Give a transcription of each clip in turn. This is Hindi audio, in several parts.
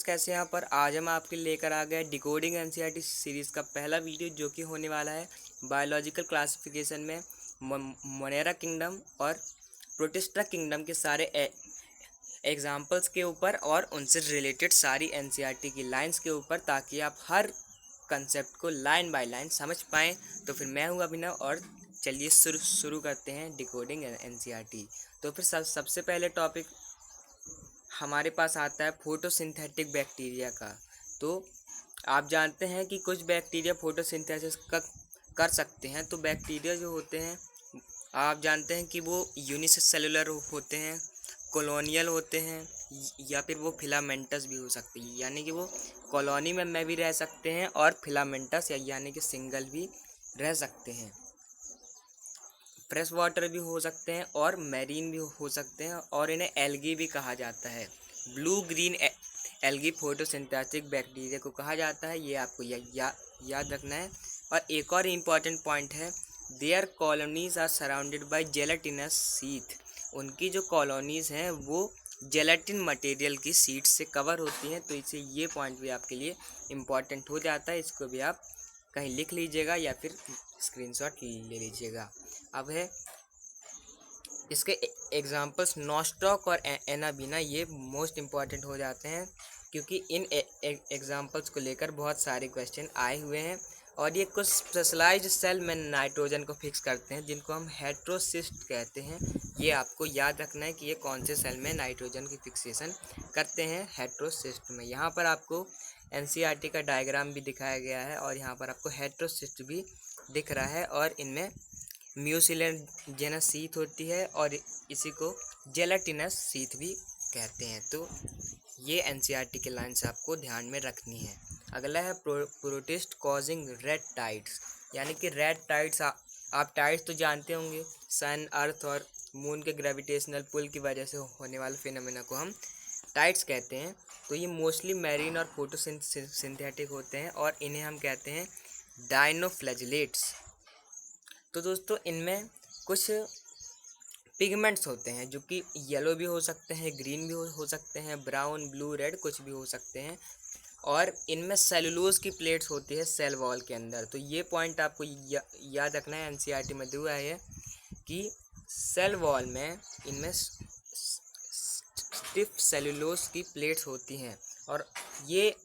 कैसे यहाँ पर आज हम आपके लिए लेकर आ गए डिकोडिंग एनसीईआरटी सीरीज़ का पहला वीडियो, जो कि होने वाला है बायोलॉजिकल क्लासिफिकेशन में मोनेरा किंगडम और प्रोटिस्टा किंगडम के सारे एग्जाम्पल्स के ऊपर और उनसे रिलेटेड सारी एनसीईआरटी की लाइंस के ऊपर, ताकि आप हर कंसेप्ट को लाइन बाय लाइन समझ पाएँ। तो फिर मैं हूँ अभिनव और चलिए शुरू करते हैं डिकोडिंग एनसीईआरटी। तो फिर सबसे पहले टॉपिक हमारे पास आता है फोटोसिंथेटिक बैक्टीरिया का। तो आप जानते हैं कि कुछ बैक्टीरिया फोटोसिंथेसिस कर सकते हैं। तो बैक्टीरिया जो होते हैं, आप जानते हैं कि वो यूनिसेलुलर होते हैं, कॉलोनियल होते हैं, या फिर वो फिलामेंटस भी हो सकते हैं, यानी कि वो कॉलोनी में भी रह सकते हैं और फिलामेंटस यानी कि सिंगल भी रह सकते हैं। फ्रेश वाटर भी हो सकते हैं और मैरीन भी हो सकते हैं, और इन्हें एल्गी भी कहा जाता है। Blue green algae photosynthetic bacteria को कहा जाता है। ये आपको याद रखना है। और एक और इम्पॉर्टेंट पॉइंट है, their colonies are surrounded by gelatinous sheath. उनकी जो कॉलोनीज हैं वो जेलेटिन मटेरियल की शीट से कवर होती हैं। तो इससे ये पॉइंट भी आपके लिए इम्पॉर्टेंट हो जाता है। इसको भी आप कहीं लिख लीजिएगा या फिर स्क्रीनशॉट ले लीजिएगा। अब है इसके एग्जांपल्स नॉस्टॉक और एनाबीना। ये मोस्ट इम्पॉर्टेंट हो जाते हैं, क्योंकि इन एग्जांपल्स को लेकर बहुत सारे क्वेश्चन आए हुए हैं। और ये कुछ स्पेशलाइज्ड सेल में नाइट्रोजन को फिक्स करते हैं, जिनको हम हेट्रोसिस्ट कहते हैं। ये आपको याद रखना है कि ये कौन से सेल में नाइट्रोजन की फिक्सेशन करते हैं, हेट्रोसिस्ट में। यहाँ पर आपको एनसीईआरटी का डायग्राम भी दिखाया गया है, और यहाँ पर आपको हेट्रोसिस्ट भी दिख रहा है। और इनमें म्यूसिलेजेनस शीथ होती है, और इसी को जेलेटिनस शीथ भी कहते हैं। तो ये एनसीईआरटी के लाइन्स आपको ध्यान में रखनी है। अगला है प्रोटिस्ट कॉजिंग रेड टाइड्स, यानी कि रेड टाइड्स। आप टाइड्स तो जानते होंगे, सन, अर्थ और मून के ग्रेविटेशनल पुल की वजह से होने वाले फिनोमेना को हम टाइड्स कहते हैं। तो ये मोस्टली मैरीन और फोटोसिंथेटिक होते हैं, और इन्हें हम कहते हैं डायनोफ्लैजिलेट्स। तो दोस्तों, इनमें कुछ पिगमेंट्स होते हैं जो कि येलो भी हो सकते हैं, ग्रीन भी हो सकते हैं, ब्राउन, ब्लू, रेड कुछ भी हो सकते हैं। और इनमें सेलुलोज की प्लेट्स होती है सेल वॉल के अंदर। तो ये पॉइंट आपको याद रखना है, एनसीईआरटी में दिया है कि सेल वॉल में इनमें स्टिफ सेलुलोज की प्लेट्स होती हैं। और ये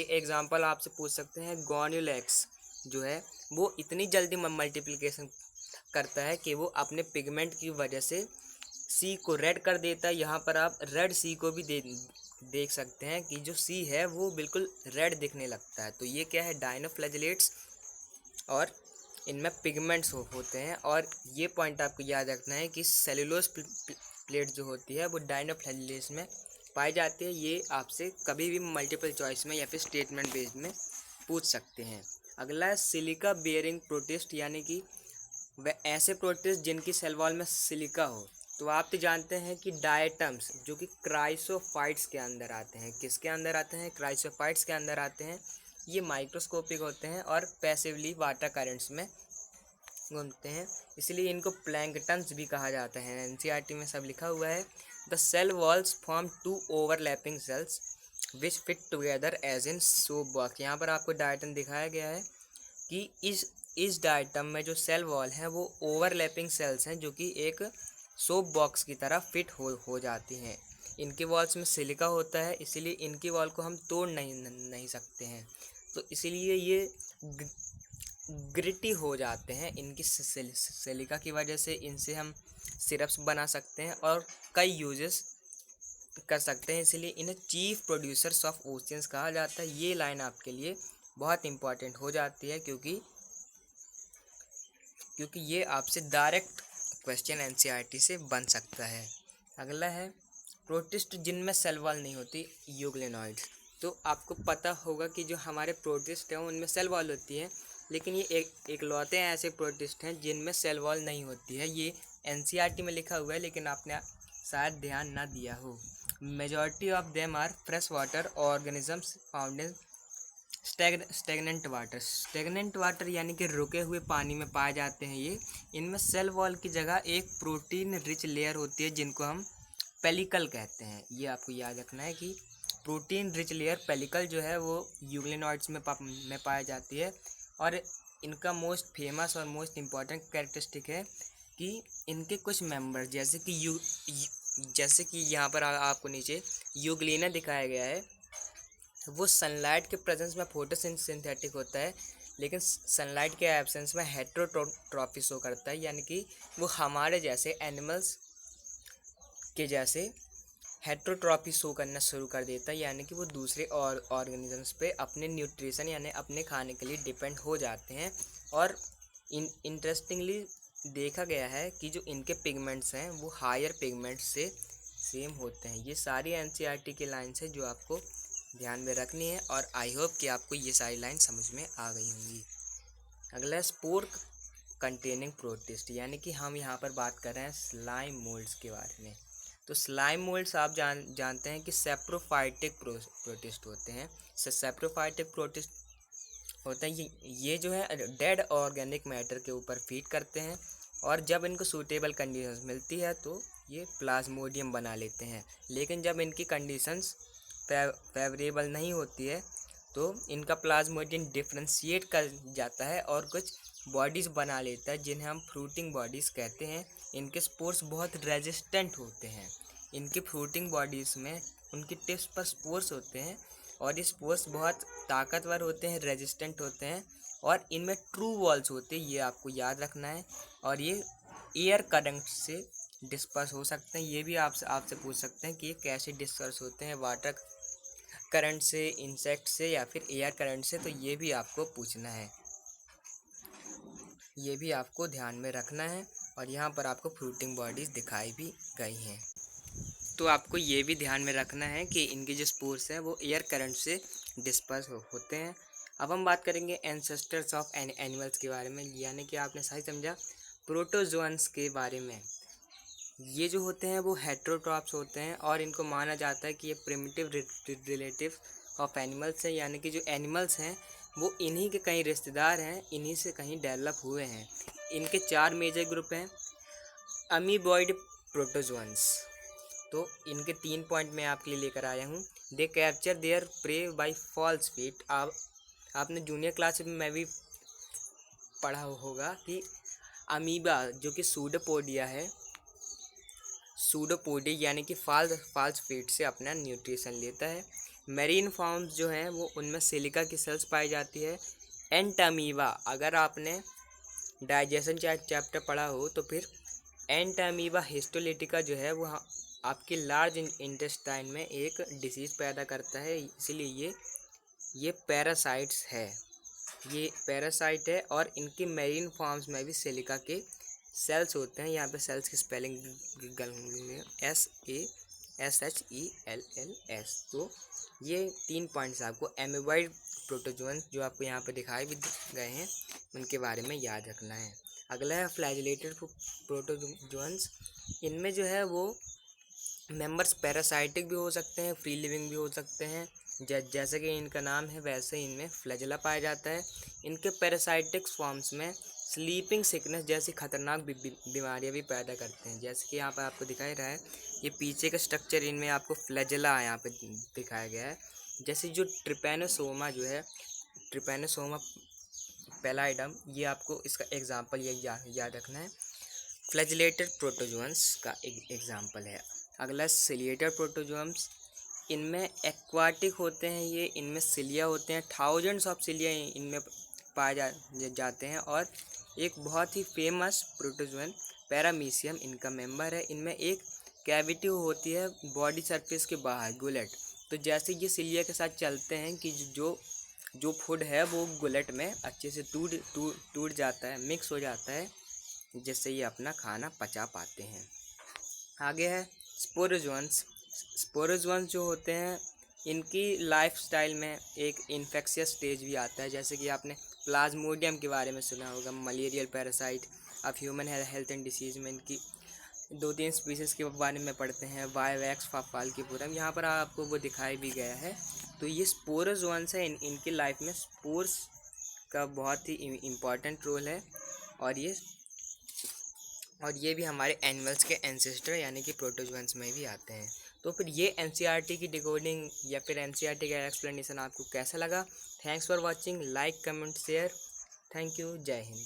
एग्जांपल आपसे पूछ सकते हैं। गोन्यूलेक्स जो है वो इतनी जल्दी मल्टीप्लिकेशन करता है कि वो अपने पिगमेंट की वजह से सी को रेड कर देता है। यहाँ पर आप रेड सी को भी देख सकते हैं कि जो सी है वो बिल्कुल रेड दिखने लगता है। तो ये क्या है, डायनोफ्लैजिलेट्स, और इनमें पिगमेंट्स होते हैं। और ये पॉइंट आपको याद रखना है कि सेलुलोज प्लेट जो होती है वो डायनोफ्लैजिलेट्स में पाई जाती है। ये आपसे कभी भी मल्टीपल चॉइस में या फिर स्टेटमेंट बेस्ड में पूछ सकते हैं। अगला है सिलिका बेयरिंग प्रोटिस्ट, यानी कि वह ऐसे प्रोटिस्ट जिनकी सेल वॉल में सिलिका हो। तो आप तो जानते हैं कि डायटम्स जो कि क्राइसोफाइट्स के अंदर आते हैं। किसके अंदर आते हैं? क्राइसोफाइट्स के अंदर आते हैं। ये माइक्रोस्कोपिक होते हैं और पैसिवली वाटर करंट्स में घूमते हैं, इसलिए इनको प्लैंकटन्स भी कहा जाता है। एनसीईआरटी में सब लिखा हुआ है। The cell walls form two overlapping cells which fit together as in soap box. यहाँ पर आपको डायटम दिखाया गया है कि इस डायटम में जो सेल वॉल है वो ओवरलैपिंग सेल्स हैं, जो कि एक सोप बॉक्स की तरह फिट हो जाती हैं। इनकी वॉल्स में सिलिका होता है, इसीलिए इनकी वॉल को हम तोड़ नहीं सकते हैं। तो इसीलिए ये ग्रिटी हो जाते हैं। इनकी सिलिका की वजह से इनसे हम सिरप्स बना सकते हैं और कई यूजेस कर सकते हैं। इसलिए इन्हें चीफ प्रोड्यूसर्स ऑफ ओशियंस कहा जाता है। ये लाइन आपके लिए बहुत इंपॉर्टेंट हो जाती है, क्योंकि ये आपसे डायरेक्ट क्वेश्चन एनसीईआरटी से बन सकता है। अगला है प्रोटिस्ट जिनमें सेल वॉल नहीं होती, यूग्लिनॉइड्स। तो आपको पता होगा कि जो हमारे प्रोटिस्ट हैं उनमें सेल वॉल होती है, लेकिन ये एकलौते ऐसे प्रोटिस्ट हैं जिनमें सेल वॉल नहीं होती है। ये एनसीईआरटी में लिखा हुआ है, लेकिन आपने शायद ध्यान ना दिया हो। Majority of them are fresh water organisms found in stagnant water यानी कि रुके हुए पानी में पाए जाते हैं। ये इनमें सेल वॉल की जगह एक प्रोटीन रिच लेयर होती है, जिनको हम पेलिकल कहते हैं। ये आपको याद रखना है कि प्रोटीन रिच लेयर पेलिकल जो है वो यूग्लिनॉइड्स में पाई जाती है। और इनका मोस्ट फेमस और मोस्ट इम्पॉर्टेंट कैरेक्टरिस्टिक है कि इनके कुछ मेंबर जैसे कि यहाँ पर आपको नीचे यूग्लिना दिखाया गया है, वो सनलाइट के प्रेजेंस में फोटोसिंथेटिक होता है, लेकिन सनलाइट के एब्सेंस में हेट्रोट्रॉफी शो करता है, यानी कि वो हमारे जैसे एनिमल्स के जैसे हेट्रोट्रॉफी शो करना शुरू कर देता है, यानी कि वो दूसरे और ऑर्गेनिजम्स पे अपने न्यूट्रिशन यानी अपने खाने के लिए डिपेंड हो जाते हैं। और इंटरेस्टिंगली देखा गया है कि जो इनके पिगमेंट्स हैं वो हायर पिगमेंट्स से सेम होते हैं। ये सारी एनसीईआरटी की लाइन्स हैं जो आपको ध्यान में रखनी है, और आई होप कि आपको ये सारी लाइन समझ में आ गई होंगी। अगला है स्पोर कंटेनिंग प्रोटिस्ट, यानी कि हम यहाँ पर बात कर रहे हैं स्लाइम मोल्ड्स के बारे में। तो स्लाइम मोल्ड्स आप जानते हैं कि सेप्रोफाइटिक प्रोटिस्ट होते हैं। सेप्रोफाइटिक प्रोटिस्ट होते हैं ये जो है डेड ऑर्गेनिक मैटर के ऊपर फीड करते हैं, और जब इनको सूटेबल कंडीशंस मिलती है तो ये प्लाज्मोडियम बना लेते हैं। लेकिन जब इनकी कंडीशंस फेवरेबल नहीं होती है तो इनका प्लाज्मोडियम डिफ्रेंशिएट कर जाता है और कुछ बॉडीज़ बना लेता है जिन्हें हम फ्रूटिंग बॉडीज़ कहते हैं। इनके स्पोर्स बहुत रेजिस्टेंट होते हैं। इनके फ्रूटिंग बॉडीज़ में उनकी टिप्स पर स्पोर्स होते हैं, और ये स्पोर्स बहुत ताकतवर होते हैं, रेजिस्टेंट होते हैं, और इनमें ट्रू वॉल्स होते हैं, ये आपको याद रखना है। और ये एयर करंट से डिस्पर्स हो सकते हैं। ये भी आपसे पूछ सकते हैं कि ये कैसे डिस्पर्स होते हैं, वाटर करंट से, इंसेक्ट से, या फिर एयर करंट से, तो ये भी आपको पूछना है, ये भी आपको ध्यान में रखना है। और यहाँ पर आपको फ्रूटिंग बॉडीज़ दिखाई भी गई हैं, तो आपको ये भी ध्यान में रखना है कि इनके जो स्पोर्स हैं वो एयर करंट से डिस्पर्स होते हैं। अब हम बात करेंगे एंसेस्टर्स ऑफ एनिमल्स के बारे में, यानी कि आपने सही समझा, प्रोटोजोअन्स के बारे में। ये जो होते हैं वो हेट्रोट्रॉप्स होते हैं, और इनको माना जाता है कि ये प्रिमिटिव रिलेटिव ऑफ एनिमल्स हैं, यानी कि जो एनिमल्स हैं वो इन्हीं के कई रिश्तेदार हैं, इन्हीं से कहीं डेवलप हुए हैं। इनके 4 मेजर ग्रुप हैं। अमीबॉइड प्रोटोजोअन्स, तो इनके 3 पॉइंट मैं आपके लिए लेकर आया हूँ। They capture their prey by false feet. आपने जूनियर क्लास में भी पढ़ा होगा कि अमीबा जो कि सूडोपोडिया है, सूडोपोडिया यानी कि फॉल्स फीट से अपना न्यूट्रिशन लेता है। मेरीन फॉर्म्स जो हैं वो उनमें सिलिका की सेल्स पाई जाती है। एंटामीबा, अगर आपने डाइजेशन चैप्टर पढ़ा हो तो फिर एंटामीबा हिस्टोलिटिका जो है वो आपके लार्ज इंटेस्टाइन में एक डिसीज़ पैदा करता है, इसलिए ये पैरासाइट्स है, ये पैरासाइट है। और इनकी मेरीन फॉर्म्स में भी सिलिका के सेल्स होते हैं। यहाँ पे सेल्स की स्पेलिंग SASHELLS। तो ये 3 पॉइंट्स आपको एमीबॉइड प्रोटोजोअन जो आपको यहाँ पे दिखाए भी गए हैं उनके बारे में याद रखना है। अगला है फ्लैजिलेटेड प्रोटोजोअन्स। इनमें जो है वो मेंबर्स पैरासाइटिक भी हो सकते हैं, फ्री लिविंग भी हो सकते हैं। जैसे कि इनका नाम है वैसे ही इनमें फ्लैजिला पाया जाता है। इनके पैरासाइटिक फॉर्म्स में स्लीपिंग सिकनेस जैसी खतरनाक बीमारियां भी पैदा करते हैं, जैसे कि यहाँ पर आपको दिखाई रहा है। ये पीछे का स्ट्रक्चर इनमें आपको फ्लैजिला यहाँ पे दिखाया गया है। जैसे जो ट्रिपैनोसोमा जो है, ट्रिपैनोसोमा पैलाइडम, ये आपको इसका एग्जाम्पल ये याद रखना है, फ्लैजिलेटेड प्रोटोजोअन्स का एग्जाम्पल है। अगला सिलिएटेड प्रोटोजोअन्स, इनमें एक्वाटिक होते हैं, ये इनमें सिलिया होते हैं, थाउजेंड्स ऑफ सिलिया इनमें पाए जाते हैं। और एक बहुत ही फेमस प्रोटोजोअन पैरामीशियम इनका मेंबर है। इनमें एक कैविटी होती है बॉडी सरफेस के बाहर, गुलेट। तो जैसे ये सिलिया के साथ चलते हैं कि जो फूड है वो गुलेट में अच्छे से टूट जाता है, मिक्स हो जाता है, जिससे ये अपना खाना पचा पाते हैं। आगे है स्पोरोजोअन्स। स्पोरोजोअन्स जो होते हैं इनकी लाइफस्टाइल में एक इन्फेक्शियस स्टेज भी आता है, जैसे कि आपने प्लाज्मोडियम के बारे में सुना होगा, मलेरियल पैरासाइट। अब ह्यूमन हेल्थ एंड डिसीज़ में इनकी 2-3 स्पीसीज़ के बारे में पढ़ते हैं, वाइवैक्स फाल्कीपुरम, यहाँ पर आपको वो दिखाई भी गया है। तो ये स्पोरोजोअन्स है, इनकी लाइफ में स्पोर्स का बहुत ही इम्पॉर्टेंट रोल है। और ये भी हमारे एनिमल्स के एंसेस्टर यानी कि प्रोटोजोअन्स में भी आते हैं। तो फिर ये एनसीईआरटी की डिकोडिंग या फिर एनसीईआरटी का एक्सप्लेनेशन आपको कैसा लगा? Thanks for watching, like comment share. Thank you, जय हिंद।